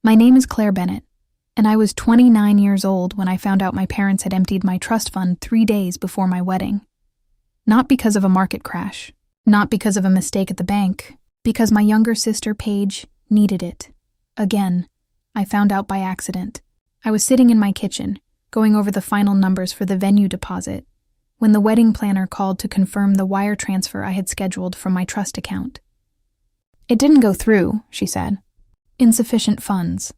My name is Claire Bennett, and I was 29 years old when I found out my parents had emptied my trust fund 3 days before my wedding. Not because of a market crash, not because of a mistake at the bank, because my younger sister, Paige, needed it. Again, I found out by accident. I was sitting in my kitchen, going over the final numbers for the venue deposit, when the wedding planner called to confirm the wire transfer I had scheduled from my trust account. "It didn't go through," she said. "Insufficient funds."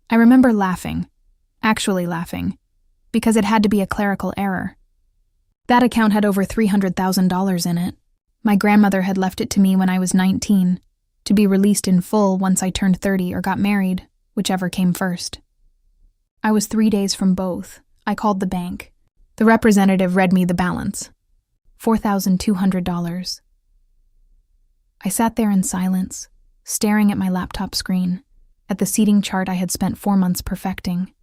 I remember laughing, actually laughing, because it had to be a clerical error. That account had over $300,000 in it. My grandmother had left it to me when I was 19, to be released in full once I turned 30 or got married, whichever came first. I was 3 days from both. I called the bank. The representative read me the balance, $4,200. I sat there in silence, staring at my laptop screen, at the seating chart I had spent 4 months perfecting,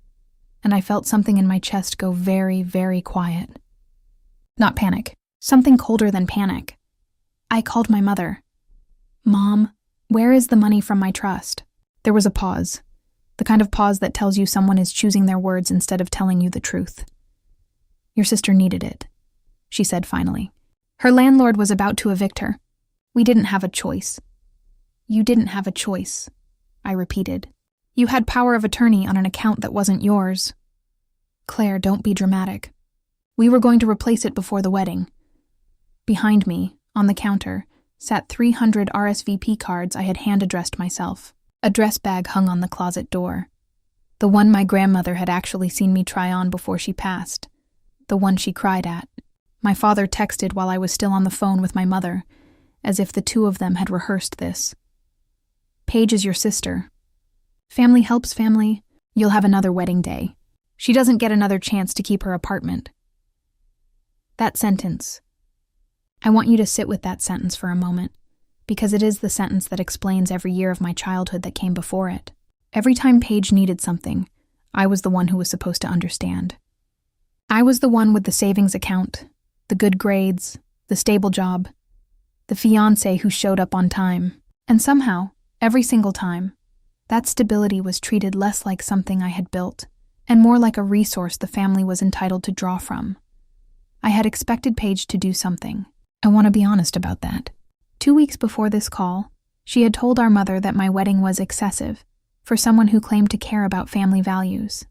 and I felt something in my chest go very, very quiet. Not panic, something colder than panic. I called my mother. "Mom, where is the money from my trust?" There was a pause, the kind of pause that tells you someone is choosing their words instead of telling you the truth. "Your sister needed it," she said finally. "Her landlord was about to evict her. We didn't have a choice." "You didn't have a choice," I repeated. "You had power of attorney on an account that wasn't yours." "Claire, don't be dramatic. We were going to replace it before the wedding." Behind me, on the counter, sat 300 RSVP cards I had hand-addressed myself. A dress bag hung on the closet door. The one my grandmother had actually seen me try on before she passed. The one she cried at. My father texted while I was still on the phone with my mother, as if the two of them had rehearsed this. "Paige is your sister. Family helps family. You'll have another wedding day. She doesn't get another chance to keep her apartment." That sentence. I want you to sit with that sentence for a moment, because it is the sentence that explains every year of my childhood that came before it. Every time Paige needed something, I was the one who was supposed to understand. I was the one with the savings account, the good grades, the stable job, the fiancé who showed up on time. And somehow, every single time, that stability was treated less like something I had built, and more like a resource the family was entitled to draw from. I had expected Paige to do something. I want to be honest about that. 2 weeks before this call, she had told our mother that my wedding was excessive for someone who claimed to care about family values.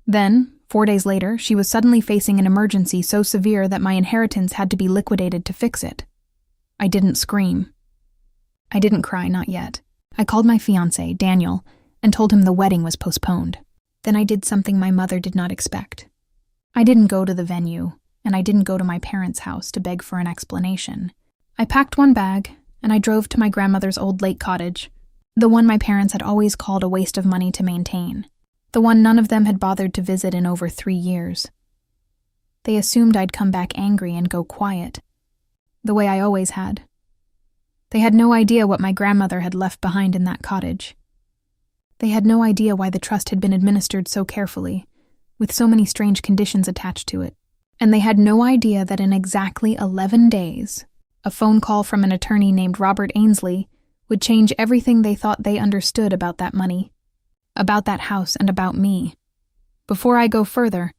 Then, 4 days later, she was suddenly facing an emergency so severe that my inheritance had to be liquidated to fix it. I didn't scream. I didn't cry, not yet. I called my fiancé, Daniel, and told him the wedding was postponed. Then I did something my mother did not expect. I didn't go to the venue, and I didn't go to my parents' house to beg for an explanation. I packed one bag, and I drove to my grandmother's old lake cottage, the one my parents had always called a waste of money to maintain, the one none of them had bothered to visit in over 3 years. They assumed I'd come back angry and go quiet, the way I always had. They had no idea what my grandmother had left behind in that cottage. They had no idea why the trust had been administered so carefully, with so many strange conditions attached to it. And they had no idea that in exactly 11 days, a phone call from an attorney named Robert Ainsley would change everything they thought they understood about that money, about that house, and about me. Before I go further,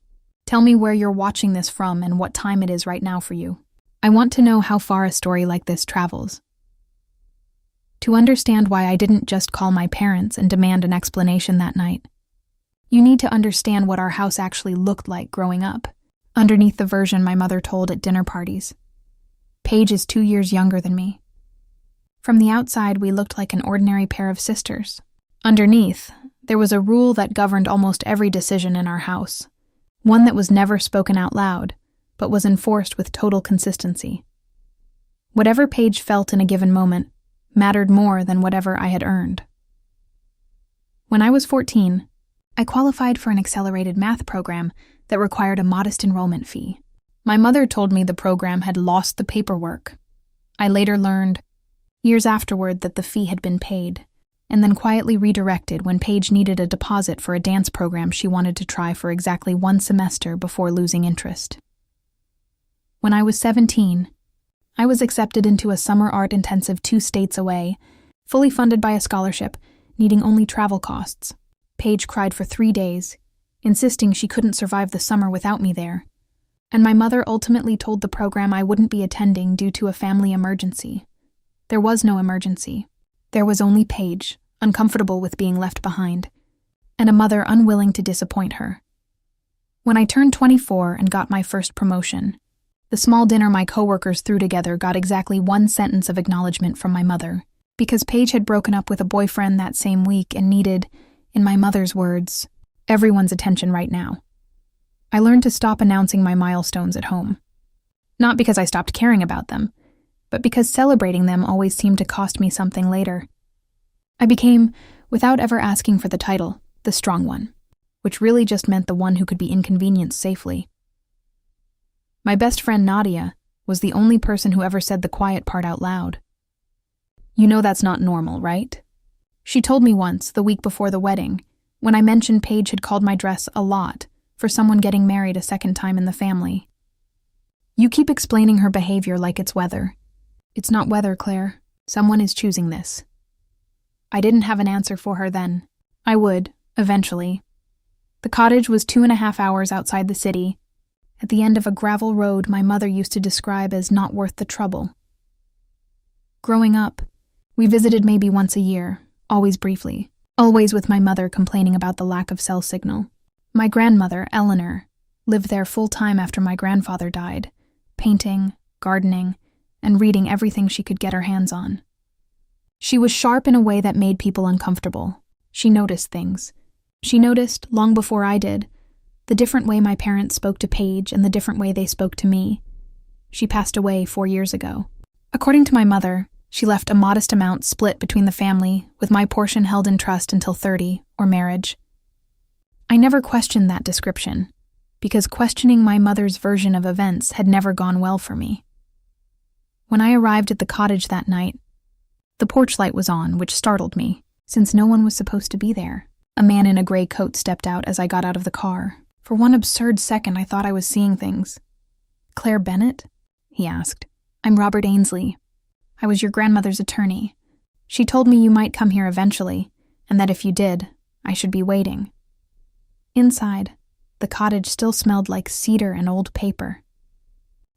tell me where you're watching this from and what time it is right now for you. I want to know how far a story like this travels. To understand why I didn't just call my parents and demand an explanation that night, you need to understand what our house actually looked like growing up, underneath the version my mother told at dinner parties. Paige is 2 years younger than me. From the outside, we looked like an ordinary pair of sisters. Underneath, there was a rule that governed almost every decision in our house, one that was never spoken out loud, but was enforced with total consistency. Whatever Paige felt in a given moment mattered more than whatever I had earned. When I was 14, I qualified for an accelerated math program that required a modest enrollment fee. My mother told me the program had lost the paperwork. I later learned, years afterward, that the fee had been paid, and then quietly redirected when Paige needed a deposit for a dance program she wanted to try for exactly 1 semester before losing interest. When I was 17, I was accepted into a summer art intensive 2 states away, fully funded by a scholarship, needing only travel costs. Paige cried for 3 days, insisting she couldn't survive the summer without me there. And my mother ultimately told the program I wouldn't be attending due to a family emergency. There was no emergency. There was only Paige, uncomfortable with being left behind, and a mother unwilling to disappoint her. When I turned 24 and got my first promotion, the small dinner my coworkers threw together got exactly 1 sentence of acknowledgement from my mother, because Paige had broken up with a boyfriend that same week and needed, in my mother's words, everyone's attention right now. I learned to stop announcing my milestones at home. Not because I stopped caring about them, but because celebrating them always seemed to cost me something later. I became, without ever asking for the title, the strong one, which really just meant the one who could be inconvenienced safely. My best friend Nadia was the only person who ever said the quiet part out loud. You know that's not normal, right? She told me once, the week before the wedding, when I mentioned Paige had called my dress a lot for someone getting married a second time in the family. You keep explaining her behavior like it's weather. It's not weather, Claire. Someone is choosing this. I didn't have an answer for her then. I would, eventually. The cottage was 2.5 hours outside the city, at the end of a gravel road my mother used to describe as not worth the trouble. Growing up, we visited maybe once a year, always briefly, always with my mother complaining about the lack of cell signal. My grandmother, Eleanor, lived there full-time after my grandfather died, painting, gardening, and reading everything she could get her hands on. She was sharp in a way that made people uncomfortable. She noticed things. She noticed, long before I did, the different way my parents spoke to Paige and the different way they spoke to me. She passed away 4 years ago. According to my mother, she left a modest amount split between the family, with my portion held in trust until 30, or marriage. I never questioned that description, because questioning my mother's version of events had never gone well for me. When I arrived at the cottage that night, the porch light was on, which startled me, since no one was supposed to be there. A man in a gray coat stepped out as I got out of the car. For one absurd second, I thought I was seeing things. "Claire Bennett?" he asked. "I'm Robert Ainsley. I was your grandmother's attorney. She told me you might come here eventually, and that if you did, I should be waiting." Inside, the cottage still smelled like cedar and old paper.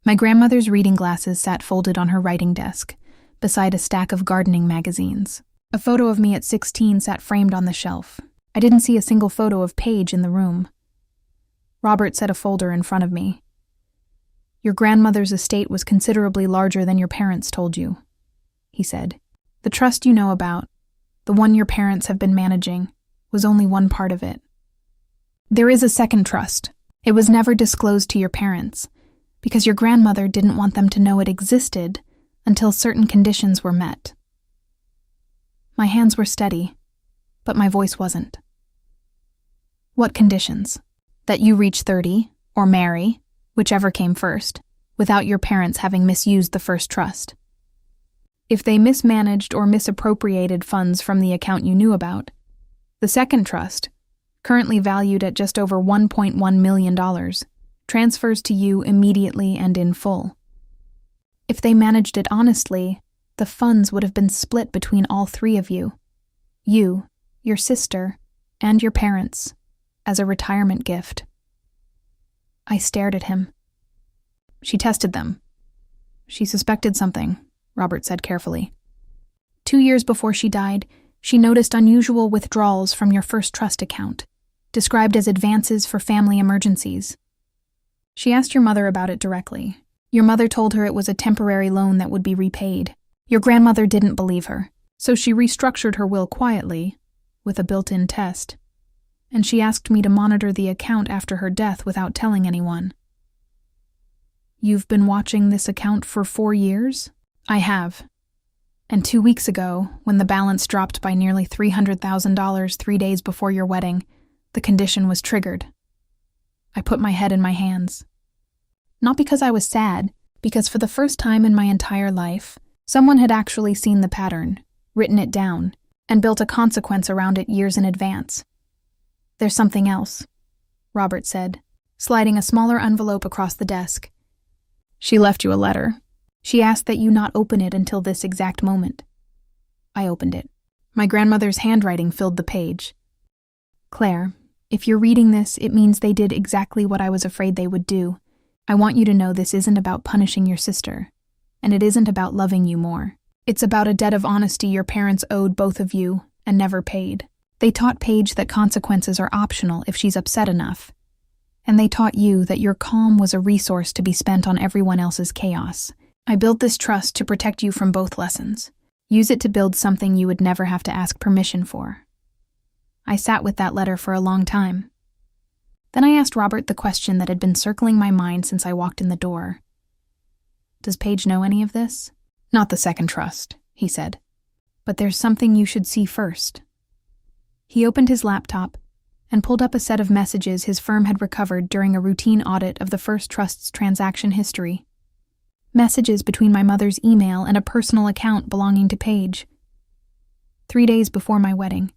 My grandmother's reading glasses sat folded on her writing desk, beside a stack of gardening magazines. A photo of me at 16 sat framed on the shelf. I didn't see a single photo of Paige in the room. Robert set a folder in front of me. "Your grandmother's estate was considerably larger than your parents told you," he said. "The trust you know about, the one your parents have been managing, was only one part of it. There is a second trust. It was never disclosed to your parents, because your grandmother didn't want them to know it existed until certain conditions were met." My hands were steady, but my voice wasn't. "What conditions? That you reach 30, or marry, whichever came first, without your parents having misused the first trust. If they mismanaged or misappropriated funds from the account you knew about, the second trust, currently valued at just over $1.1 million, transfers to you immediately and in full. If they managed it honestly, the funds would have been split between all 3 of you, your sister, and your parents, as a retirement gift." I stared at him. "She tested them. She suspected something," Robert said carefully. 2 years before she died, she noticed unusual withdrawals from your first trust account, described as advances for family emergencies. She asked your mother about it directly. Your mother told her it was a temporary loan that would be repaid. Your grandmother didn't believe her, so she restructured her will quietly, with a built-in test, and she asked me to monitor the account after her death without telling anyone. "You've been watching this account for 4 years?" "I have. And 2 weeks ago, when the balance dropped by nearly $300,000 3 days before your wedding, the condition was triggered." I put my head in my hands. Not because I was sad, because for the first time in my entire life, someone had actually seen the pattern, written it down, and built a consequence around it years in advance. "There's something else," Robert said, sliding a smaller envelope across the desk. "She left you a letter. She asked that you not open it until this exact moment." I opened it. My grandmother's handwriting filled the page. Claire, if you're reading this, it means they did exactly what I was afraid they would do. I want you to know this isn't about punishing your sister, and it isn't about loving you more. It's about a debt of honesty your parents owed both of you and never paid. They taught Paige that consequences are optional if she's upset enough, and they taught you that your calm was a resource to be spent on everyone else's chaos. I built this trust to protect you from both lessons. Use it to build something you would never have to ask permission for. I sat with that letter for a long time. Then I asked Robert the question that had been circling my mind since I walked in the door. Does Paige know any of this? Not the second trust, he said. But there's something you should see first. He opened his laptop and pulled up a set of messages his firm had recovered during a routine audit of the first trust's transaction history. Messages between my mother's email and a personal account belonging to Paige. 3 days before my wedding.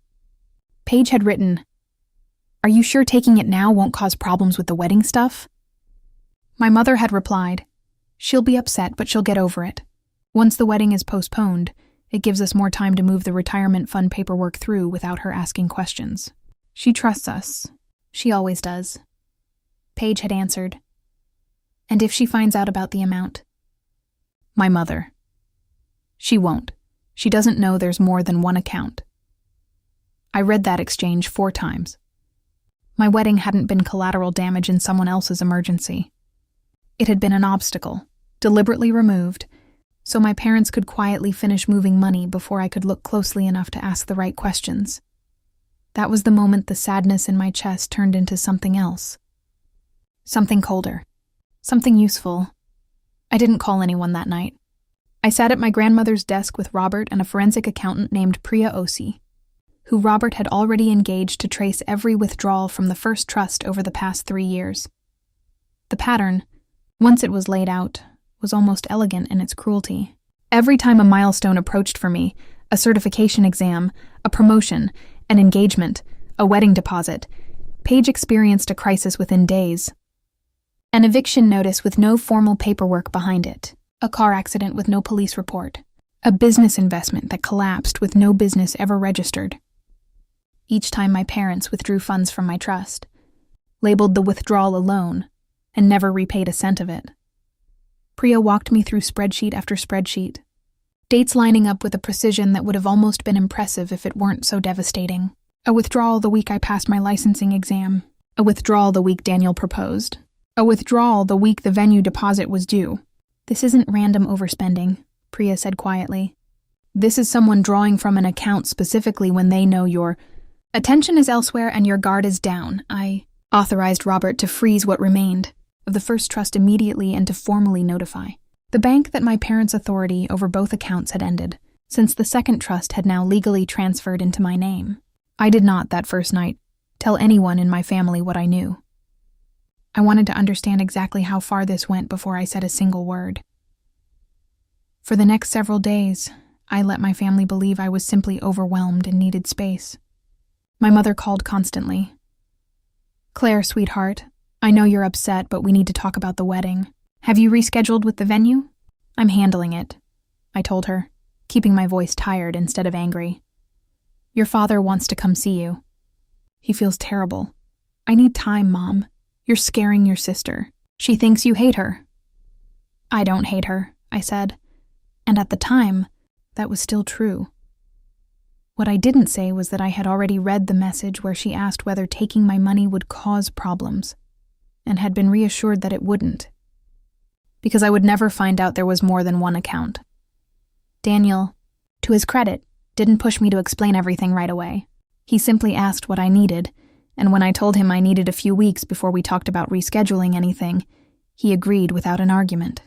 Paige had written, "Are you sure taking it now won't cause problems with the wedding stuff?" My mother had replied, "She'll be upset, but she'll get over it. Once the wedding is postponed, it gives us more time to move the retirement fund paperwork through without her asking questions. She trusts us. She always does." Paige had answered, "And if she finds out about the amount?" My mother, "She won't. She doesn't know there's more than one account." I read that exchange 4 times. My wedding hadn't been collateral damage in someone else's emergency. It had been an obstacle, deliberately removed, so my parents could quietly finish moving money before I could look closely enough to ask the right questions. That was the moment the sadness in my chest turned into something else. Something colder. Something useful. I didn't call anyone that night. I sat at my grandmother's desk with Robert and a forensic accountant named Priya Osi, who Robert had already engaged to trace every withdrawal from the first trust over the past 3 years. The pattern, once it was laid out, was almost elegant in its cruelty. Every time a milestone approached for me, a certification exam, a promotion, an engagement, a wedding deposit, Paige experienced a crisis within days. An eviction notice with no formal paperwork behind it, a car accident with no police report, a business investment that collapsed with no business ever registered. Each time my parents withdrew funds from my trust, labeled the withdrawal a loan, and never repaid a cent of it. Priya walked me through spreadsheet after spreadsheet, dates lining up with a precision that would have almost been impressive if it weren't so devastating. A withdrawal the week I passed my licensing exam, a withdrawal the week Daniel proposed, a withdrawal the week the venue deposit was due. "This isn't random overspending," Priya said quietly. "This is someone drawing from an account specifically when they know your attention is elsewhere and your guard is down." I authorized Robert to freeze what remained of the first trust immediately and to formally notify the bank that my parents' authority over both accounts had ended, since the second trust had now legally transferred into my name. I did not, that first night, tell anyone in my family what I knew. I wanted to understand exactly how far this went before I said a single word. For the next several days, I let my family believe I was simply overwhelmed and needed space. My mother called constantly. "Claire, sweetheart, I know you're upset, but we need to talk about the wedding. Have you rescheduled with the venue?" "I'm handling it," I told her, keeping my voice tired instead of angry. "Your father wants to come see you. He feels terrible. I need time, Mom. You're scaring your sister. She thinks you hate her." "I don't hate her," I said, and at the time, that was still true. What I didn't say was that I had already read the message where she asked whether taking my money would cause problems, and had been reassured that it wouldn't, because I would never find out there was more than one account. Daniel, to his credit, didn't push me to explain everything right away. He simply asked what I needed, and when I told him I needed a few weeks before we talked about rescheduling anything, he agreed without an argument.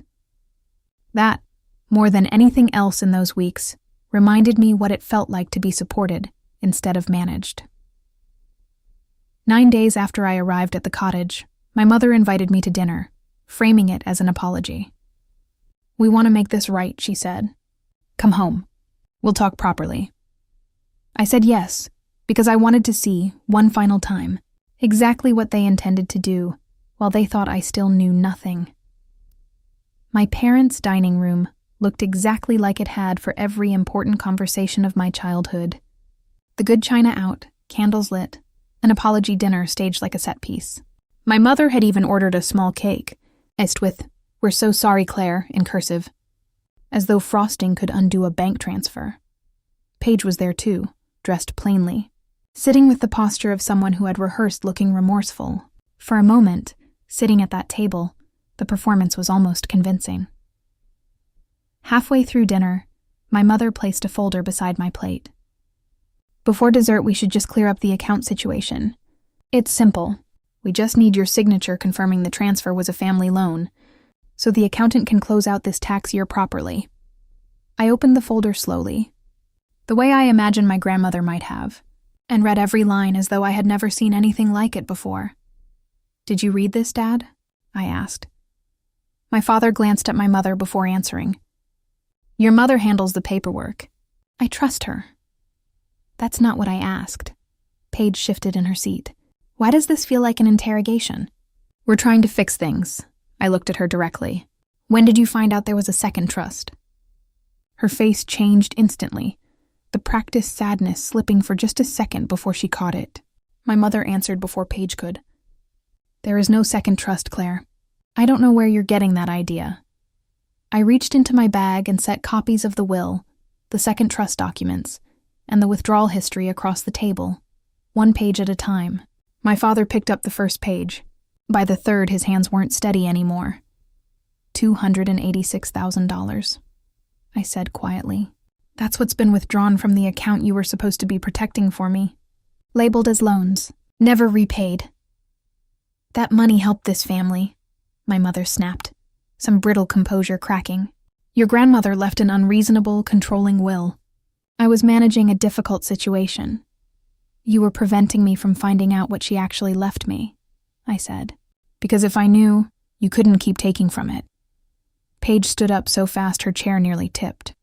That, more than anything else in those weeks, reminded me what it felt like to be supported instead of managed. 9 days after I arrived at the cottage, my mother invited me to dinner, framing it as an apology. "We want to make this right," she said. "Come home. We'll talk properly." I said yes, because I wanted to see, one final time, exactly what they intended to do, while they thought I still knew nothing. My parents' dining room looked exactly like it had for every important conversation of my childhood, The good china out, candles lit, an apology dinner staged like a set piece. My mother had even ordered a small cake, iced with, "We're so sorry, Claire," in cursive, as though frosting could undo a bank transfer. Paige was there too, dressed plainly, sitting with the posture of someone who had rehearsed looking remorseful. For a moment, sitting at that table, the performance was almost convincing. Halfway through dinner, my mother placed a folder beside my plate. "Before dessert, we should just clear up the account situation. It's simple. We just need your signature confirming the transfer was a family loan, so the accountant can close out this tax year properly." I opened the folder slowly, the way I imagine my grandmother might have, and read every line as though I had never seen anything like it before. "Did you read this, Dad?" I asked. My father glanced at my mother before answering. "Your mother handles the paperwork. I trust her." "That's not what I asked." Paige shifted in her seat. "Why does this feel like an interrogation?" "We're trying to fix things." I looked at her directly. "When did you find out there was a second trust?" Her face changed instantly, the practiced sadness slipping for just a second before she caught it. My mother answered before Paige could. "There is no second trust, Claire. I don't know where you're getting that idea." I reached into my bag and set copies of the will, the second trust documents, and the withdrawal history across the table, one page at a time. My father picked up the first page. By the third, his hands weren't steady anymore. $286,000. I said quietly. "That's what's been withdrawn from the account you were supposed to be protecting for me. Labeled as loans, never repaid." "That money helped this family," my mother snapped, some brittle composure cracking. "Your grandmother left an unreasonable, controlling will. I was managing a difficult situation. You were preventing me from finding out what she actually left me," I said. "Because if I knew, you couldn't keep taking from it." Paige stood up so fast her chair nearly tipped.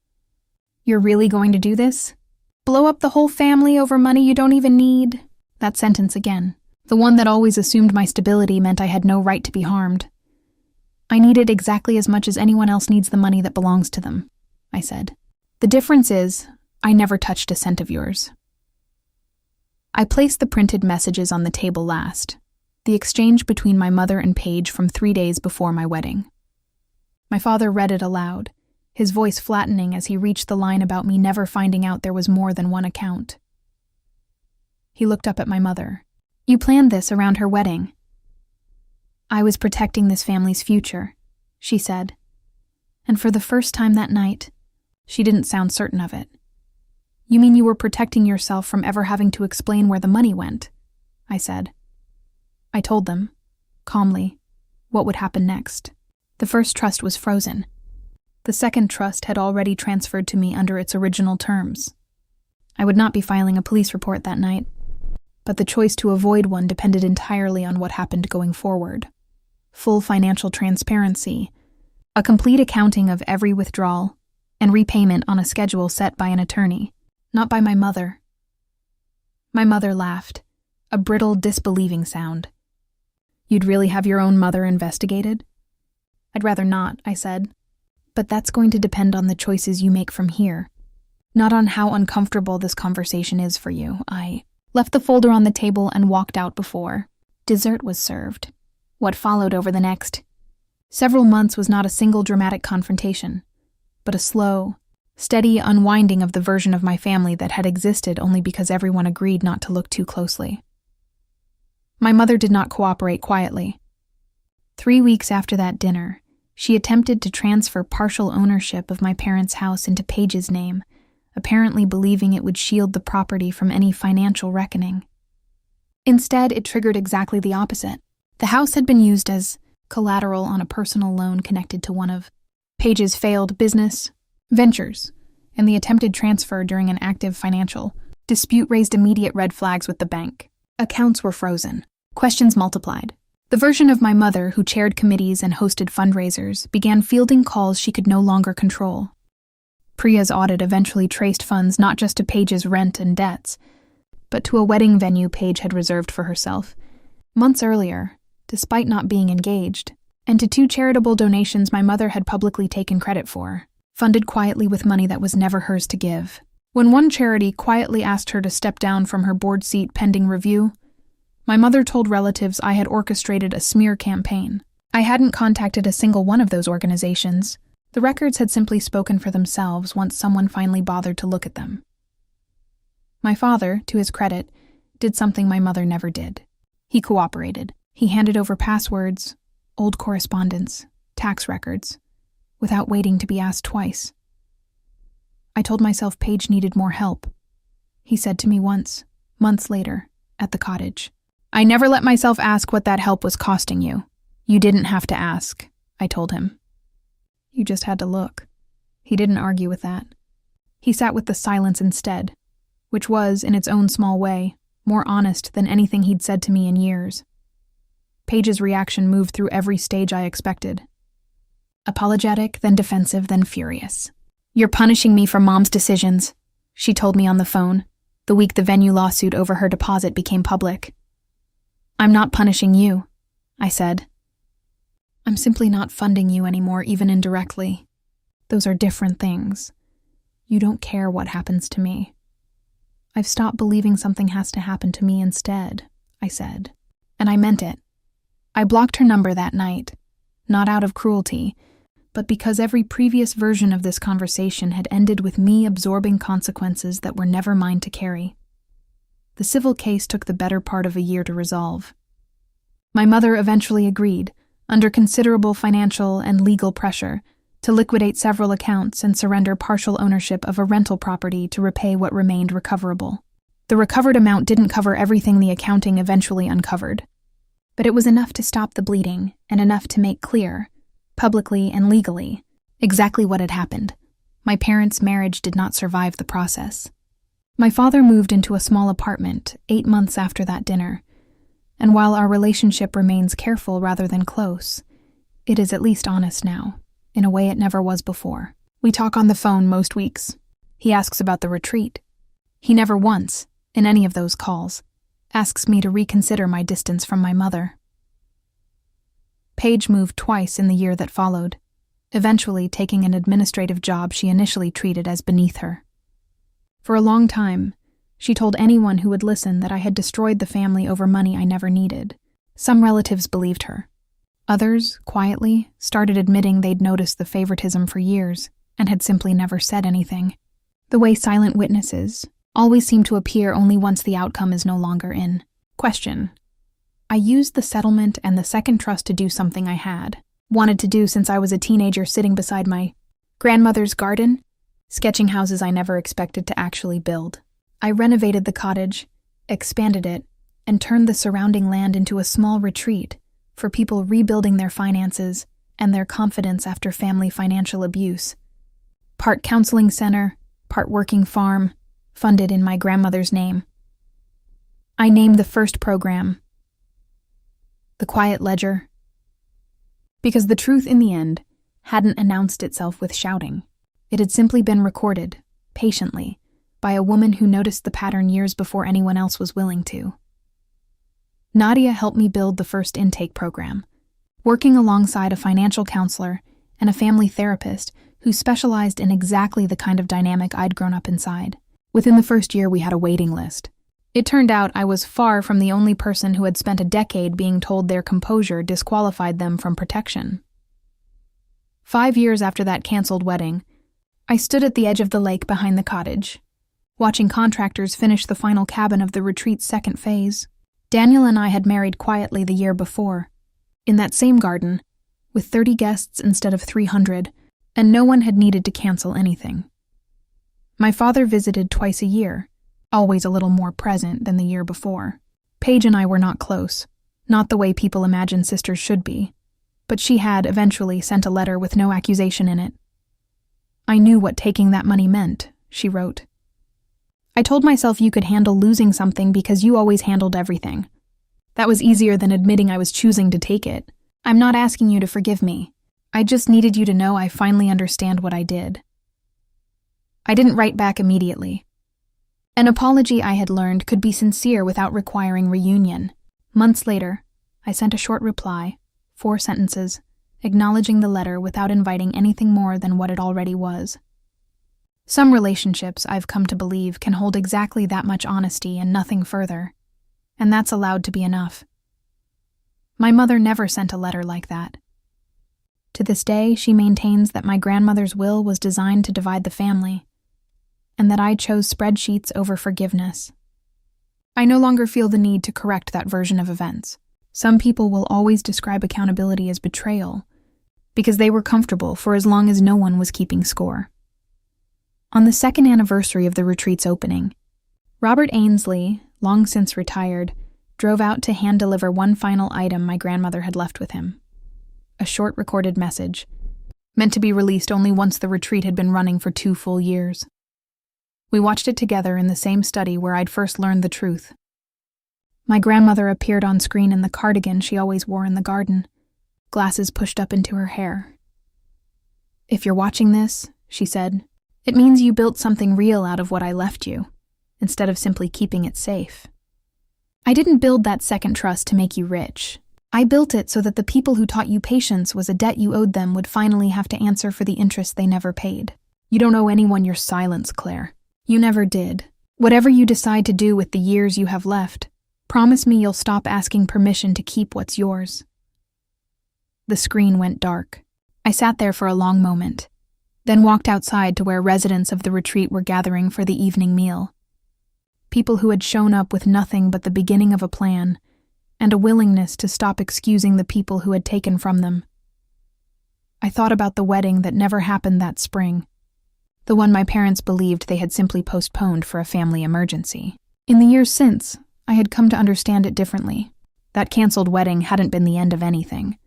"You're really going to do this? Blow up the whole family over money you don't even need?" That sentence again, the one that always assumed my stability meant I had no right to be harmed. "I need it exactly as much as anyone else needs the money that belongs to them," I said. "The difference is, I never touched a cent of yours." I placed the printed messages on the table last, the exchange between my mother and Paige from 3 days before my wedding. My father read it aloud, his voice flattening as he reached the line about me never finding out there was more than one account. He looked up at my mother. "You planned this around her wedding." "I was protecting this family's future," she said. And for the first time that night, she didn't sound certain of it. "You mean you were protecting yourself from ever having to explain where the money went?" I said. I told them, calmly, what would happen next. The first trust was frozen. The second trust had already transferred to me under its original terms. I would not be filing a police report that night, but the choice to avoid one depended entirely on what happened going forward. Full financial transparency, a complete accounting of every withdrawal, and repayment on a schedule set by an attorney, not by my mother. My mother laughed, a brittle, disbelieving sound. "You'd really have your own mother investigated?" "I'd rather not," I said. "But that's going to depend on the choices you make from here, not on how uncomfortable this conversation is for you." I left the folder on the table and walked out before dessert was served. What followed over the next several months was not a single dramatic confrontation, but a slow, steady unwinding of the version of my family that had existed only because everyone agreed not to look too closely. My mother did not cooperate quietly. 3 weeks after that dinner, she attempted to transfer partial ownership of my parents' house into Paige's name, apparently believing it would shield the property from any financial reckoning. Instead, it triggered exactly the opposite. The house had been used as collateral on a personal loan connected to one of Paige's failed business ventures, and the attempted transfer during an active financial dispute raised immediate red flags with the bank. Accounts were frozen. Questions multiplied. The version of my mother, who chaired committees and hosted fundraisers, began fielding calls she could no longer control. Priya's audit eventually traced funds not just to Paige's rent and debts, but to a wedding venue Paige had reserved for herself months earlier, despite not being engaged, and to 2 charitable donations my mother had publicly taken credit for, funded quietly with money that was never hers to give. When one charity quietly asked her to step down from her board seat pending review, my mother told relatives I had orchestrated a smear campaign. I hadn't contacted a single one of those organizations. The records had simply spoken for themselves once someone finally bothered to look at them. My father, to his credit, did something my mother never did. He cooperated. He handed over passwords, old correspondence, tax records, without waiting to be asked twice. I told myself Paige needed more help. He said to me once, months later, at the cottage. I never let myself ask what that help was costing you. You didn't have to ask, I told him. You just had to look. He didn't argue with that. He sat with the silence instead, which was, in its own small way, more honest than anything he'd said to me in years. Paige's reaction moved through every stage I expected. Apologetic, then defensive, then furious. You're punishing me for Mom's decisions, she told me on the phone, the week the venue lawsuit over her deposit became public. I'm not punishing you, I said. I'm simply not funding you anymore, even indirectly. Those are different things. You don't care what happens to me. I've stopped believing something has to happen to me instead, I said. And I meant it. I blocked her number that night, not out of cruelty, but because every previous version of this conversation had ended with me absorbing consequences that were never mine to carry. The civil case took the better part of a year to resolve. My mother eventually agreed, under considerable financial and legal pressure, to liquidate several accounts and surrender partial ownership of a rental property to repay what remained recoverable. The recovered amount didn't cover everything the accounting eventually uncovered, but it was enough to stop the bleeding and enough to make clear, publicly and legally, exactly what had happened. My parents' marriage did not survive the process. My father moved into a small apartment 8 months after that dinner, and while our relationship remains careful rather than close, it is at least honest now, in a way it never was before. We talk on the phone most weeks. He asks about the retreat. He never once, in any of those calls, asks me to reconsider my distance from my mother. Paige moved twice in the year that followed, eventually taking an administrative job she initially treated as beneath her. For a long time, she told anyone who would listen that I had destroyed the family over money I never needed. Some relatives believed her. Others, quietly, started admitting they'd noticed the favoritism for years and had simply never said anything. The way silent witnesses always seem to appear only once the outcome is no longer in question. I used the settlement and the second trust to do something I wanted to do since I was a teenager, sitting beside my grandmother's garden, sketching houses I never expected to actually build. I renovated the cottage, expanded it, and turned the surrounding land into a small retreat for people rebuilding their finances and their confidence after family financial abuse. Part counseling center, part working farm, funded in my grandmother's name. I named the first program The Quiet Ledger, because the truth in the end hadn't announced itself with shouting. It had simply been recorded, patiently, by a woman who noticed the pattern years before anyone else was willing to. Nadia helped me build the first intake program, working alongside a financial counselor and a family therapist who specialized in exactly the kind of dynamic I'd grown up inside. Within the first year, we had a waiting list. It turned out I was far from the only person who had spent a decade being told their composure disqualified them from protection. 5 years after that canceled wedding, I stood at the edge of the lake behind the cottage, watching contractors finish the final cabin of the retreat's second phase. Daniel and I had married quietly the year before, in that same garden, with 30 guests instead of 300, and no one had needed to cancel anything. My father visited twice a year, always a little more present than the year before. Paige and I were not close, not the way people imagine sisters should be, but she had eventually sent a letter with no accusation in it. I knew what taking that money meant, she wrote. I told myself you could handle losing something because you always handled everything. That was easier than admitting I was choosing to take it. I'm not asking you to forgive me. I just needed you to know I finally understand what I did. I didn't write back immediately. An apology I had learned could be sincere without requiring reunion. Months later, I sent a short reply, 4 sentences, acknowledging the letter without inviting anything more than what it already was. Some relationships, I've come to believe, can hold exactly that much honesty and nothing further, and that's allowed to be enough. My mother never sent a letter like that. To this day, she maintains that my grandmother's will was designed to divide the family, and that I chose spreadsheets over forgiveness. I no longer feel the need to correct that version of events. Some people will always describe accountability as betrayal, because they were comfortable for as long as no one was keeping score. On the second anniversary of the retreat's opening, Robert Ainsley, long since retired, drove out to hand-deliver one final item my grandmother had left with him. A short recorded message, meant to be released only once the retreat had been running for 2 full years. We watched it together in the same study where I'd first learned the truth. My grandmother appeared on screen in the cardigan she always wore in the garden, glasses pushed up into her hair. "If you're watching this," she said, "it means you built something real out of what I left you, instead of simply keeping it safe. I didn't build that second trust to make you rich. I built it so that the people who taught you patience was a debt you owed them would finally have to answer for the interest they never paid. You don't owe anyone your silence, Claire. You never did. Whatever you decide to do with the years you have left, promise me you'll stop asking permission to keep what's yours." The screen went dark. I sat there for a long moment, then walked outside to where residents of the retreat were gathering for the evening meal. People who had shown up with nothing but the beginning of a plan, and a willingness to stop excusing the people who had taken from them. I thought about the wedding that never happened that spring, the one my parents believed they had simply postponed for a family emergency. In the years since, I had come to understand it differently. That canceled wedding hadn't been the end of anything.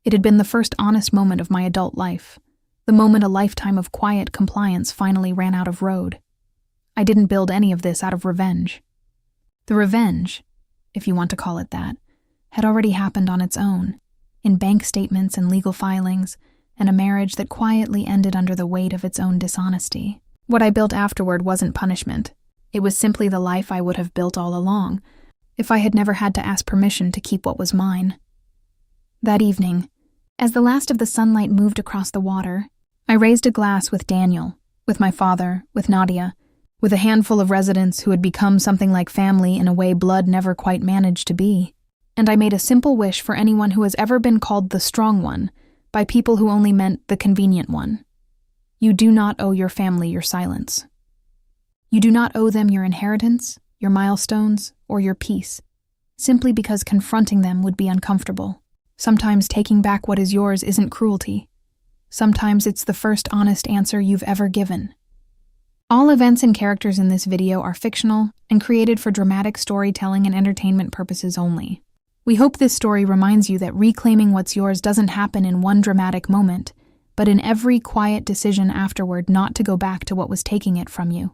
It had been the first honest moment of my adult life, the moment a lifetime of quiet compliance finally ran out of road. I didn't build any of this out of revenge. The revenge, if you want to call it that, had already happened on its own, in bank statements and legal filings, and a marriage that quietly ended under the weight of its own dishonesty. What I built afterward wasn't punishment. It was simply the life I would have built all along, if I had never had to ask permission to keep what was mine. That evening, as the last of the sunlight moved across the water, I raised a glass with Daniel, with my father, with Nadia, with a handful of residents who had become something like family in a way blood never quite managed to be. And I made a simple wish for anyone who has ever been called the strong one by people who only meant the convenient one. You do not owe your family your silence. You do not owe them your inheritance, your milestones, or your peace, simply because confronting them would be uncomfortable. Sometimes taking back what is yours isn't cruelty. Sometimes it's the first honest answer you've ever given. All events and characters in this video are fictional and created for dramatic storytelling and entertainment purposes only. We hope this story reminds you that reclaiming what's yours doesn't happen in one dramatic moment, but in every quiet decision afterward not to go back to what was taking it from you.